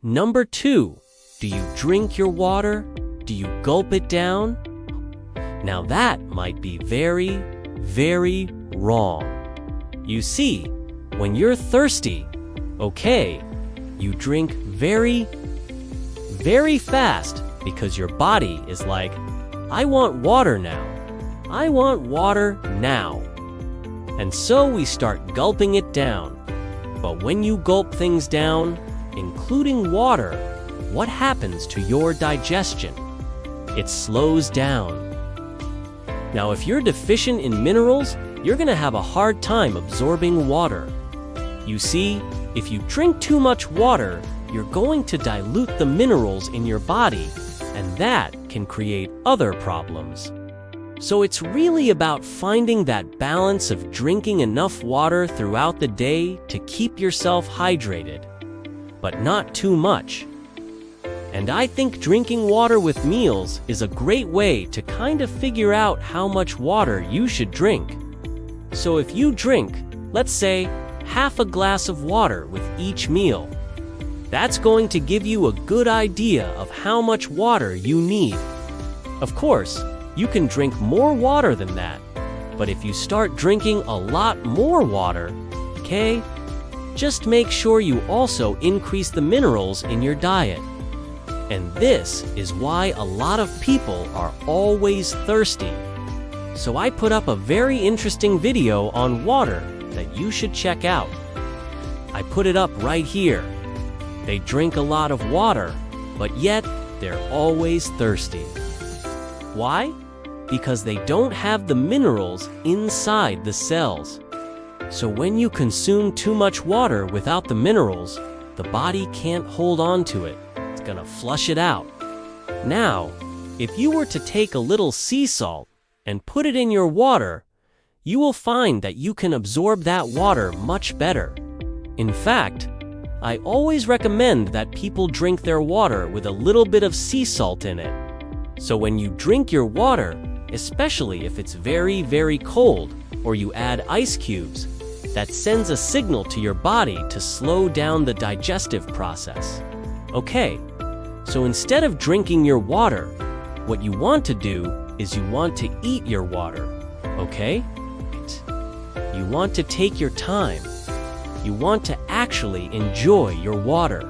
Number 2, do you drink your water? Do you gulp it down? Now that might be very, very wrong. You see, when you're thirsty, okay, you drink very, very fast because your body is like, I want water now. I want water now. And so we start gulping it down. But when you gulp things down, including water, what happens to your digestion? It slows down. Now, if you're deficient in minerals, you're going to have a hard time absorbing water. You see, if you drink too much water, you're going to dilute the minerals in your body, and that can create other problems. So it's really about finding that balance of drinking enough water throughout the day to keep yourself hydrated, but not too much. And I think drinking water with meals is a great way to kind of figure out how much water you should drink. So if you drink, let's say, half a glass of water with each meal, that's going to give you a good idea of how much water you need. Of course, you can drink more water than that, but if you start drinking a lot more water, okay, just make sure you also increase the minerals in your diet. And this is why a lot of people are always thirsty. So I put up a very interesting video on water that you should check out. I put it up right here. They drink a lot of water, but yet they're always thirsty. Why? Because they don't have the minerals inside the cells. So when you consume too much water without the minerals, the body can't hold on to it. It's gonna flush it out. Now, if you were to take a little sea salt and put it in your water, you will find that you can absorb that water much better. In fact, I always recommend that people drink their water with a little bit of sea salt in it. So when you drink your water, especially if it's very, very cold, or you add ice cubes, that sends a signal to your body to slow down the digestive process. Okay, so instead of drinking your water, what you want to do is you want to eat your water, okay? You want to take your time. You want to actually enjoy your water.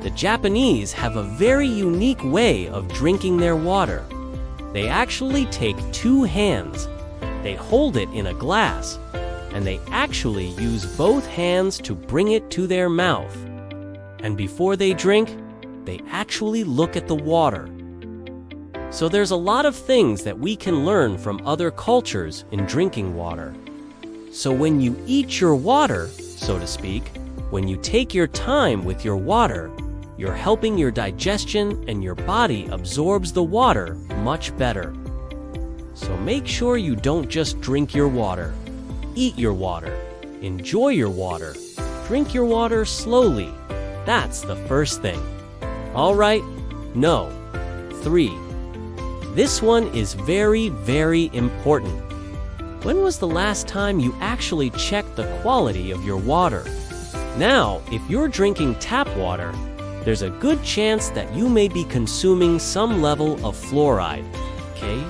The Japanese have a very unique way of drinking their water. They actually take 2 hands, they hold it in a glass, and they actually use both hands to bring it to their mouth. And before they drink, they actually look at the water. So there's a lot of things that we can learn from other cultures in drinking water. So when you eat your water, so to speak, when you take your time with your water, you're helping your digestion and your body absorbs the water much better. So make sure you don't just drink your water. Eat your water. Enjoy your water. Drink your water slowly. That's the first thing. All right? No. 3. This one is very, very important. When was the last time you actually checked the quality of your water? Now, if you're drinking tap water, there's a good chance that you may be consuming some level of fluoride, okay?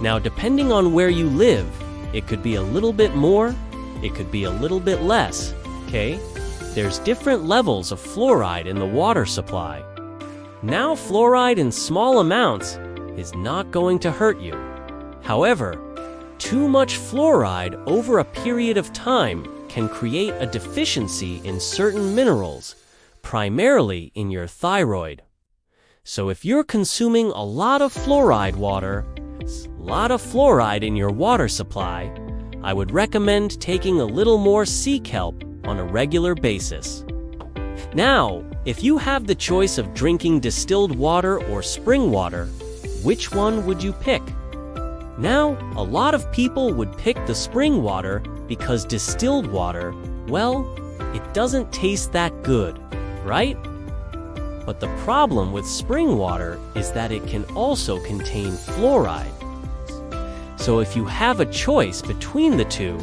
Now, depending on where you live, it could be a little bit more, it could be a little bit less, okay? There's different levels of fluoride in the water supply. Now, fluoride in small amounts is not going to hurt you. However, too much fluoride over a period of time can create a deficiency in certain minerals, primarily in your thyroid. So if you're consuming a lot of fluoride water, a lot of fluoride in your water supply, I would recommend taking a little more sea kelp on a regular basis. Now, if you have the choice of drinking distilled water or spring water, which one would you pick? Now, a lot of people would pick the spring water because distilled water, well, it doesn't taste that good, right? But the problem with spring water is that it can also contain fluoride. So if you have a choice between the two,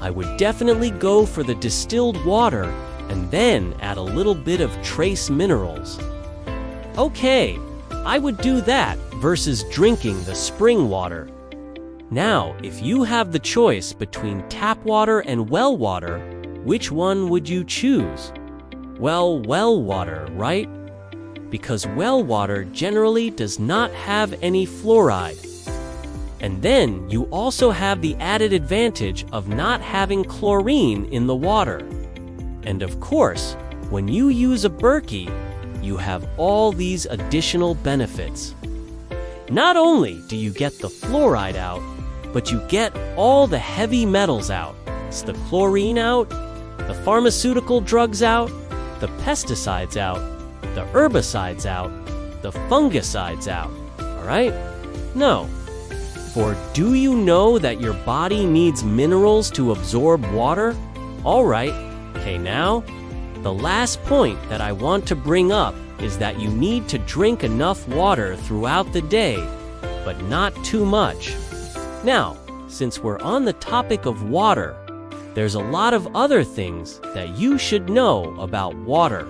I would definitely go for the distilled water and then add a little bit of trace minerals. Okay, I would do that versus drinking the spring water. Now, if you have the choice between tap water and well water, which one would you choose? Well water, right? Because well water generally does not have any fluoride. And then you also have the added advantage of not having chlorine in the water. And of course, when you use a Berkey, you have all these additional benefits. Not only do you get the fluoride out, but you get all the heavy metals out. It's the chlorine out, the pharmaceutical drugs out, the pesticides out, the herbicides out, the fungicides out, all right? No. For do you know that your body needs minerals to absorb water? All right, okay, now, the last point that I want to bring up is that you need to drink enough water throughout the day, but not too much. Now, since we're on the topic of water, there's a lot of other things that you should know about water.